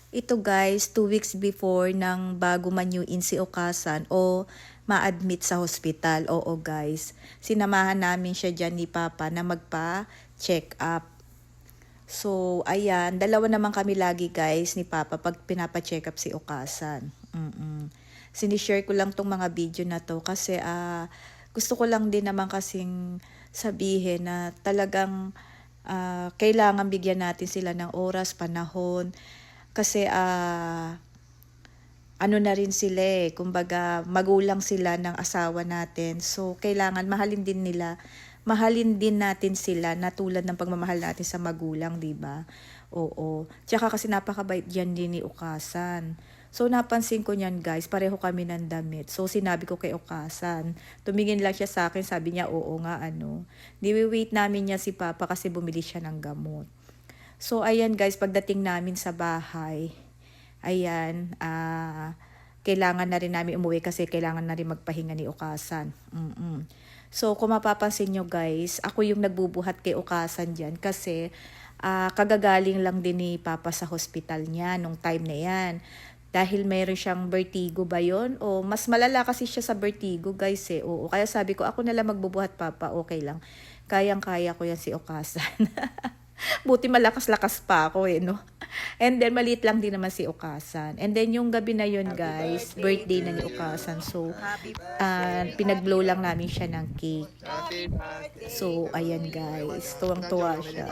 Ito guys, 2 weeks before ng bago manyuin si Okasan o ma-admit sa hospital. Oo guys, sinamahan namin siya dyan ni Papa na magpa-check up. So, ayan, dalawa naman kami lagi guys ni Papa pag pinapa-check up si Okasan. Sinishare ko lang tong mga video na to kasi gusto ko lang din naman kasing sabihin na talagang kailangan bigyan natin sila ng oras, panahon. Kasi ano na rin sila kumbaga magulang sila ng asawa natin. So kailangan mahalin din natin sila na tulad ng pagmamahal natin sa magulang, 'di ba? Oo. Tsaka kasi napakabait diyan din ni Okasan. So napansin ko niyan guys, pareho kami ng damit. So sinabi ko kay Okasan, tumingin lang siya sa akin, sabi niya oo nga Niwi-wait namin niya si Papa kasi bumili siya ng gamot. So, ayan guys, pagdating namin sa bahay, ayan, kailangan na rin namin umuwi kasi kailangan na rin magpahinga ni Okasan. So, kung mapapansin nyo guys, ako yung nagbubuhat kay Okasan dyan kasi kagagaling lang din ni Papa sa hospital niya nung time na yan. Dahil mayroon siyang vertigo ba yun? O mas malala kasi siya sa vertigo guys Oo, kaya sabi ko, ako na lang magbubuhat Papa, okay lang. Kayang-kaya ko yan si Okasan. Buti malakas-lakas pa ako no. And then maliit lang din naman si Okasan. And then yung gabi na yun guys, birthday na ni Okasan. So pinag-blow lang namin siya ng cake. So ayan guys, tuwang-tuwa siya.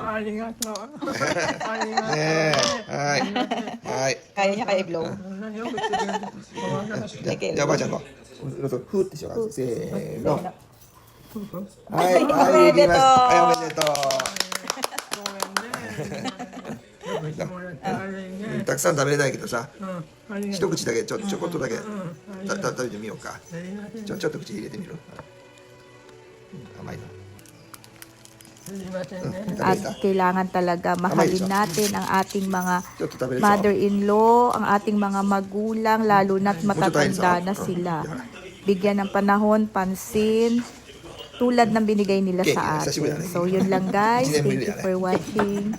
Arigato. Kaya niya kaya i-blow. じゃあおばあちゃんとふーってしようかせーのはいはいできましたはいおめでとうたくさん食べれないけどさ一口だけちょこっとだけ食べてみようかちょっと口入れてみる甘いの At kailangan talaga mahalin natin ang ating mga mother-in-law, ang ating mga magulang, lalo na't matatanda na sila. Bigyan ng panahon, pansin, tulad ng binigay nila sa atin. So yun lang guys, thank you for watching.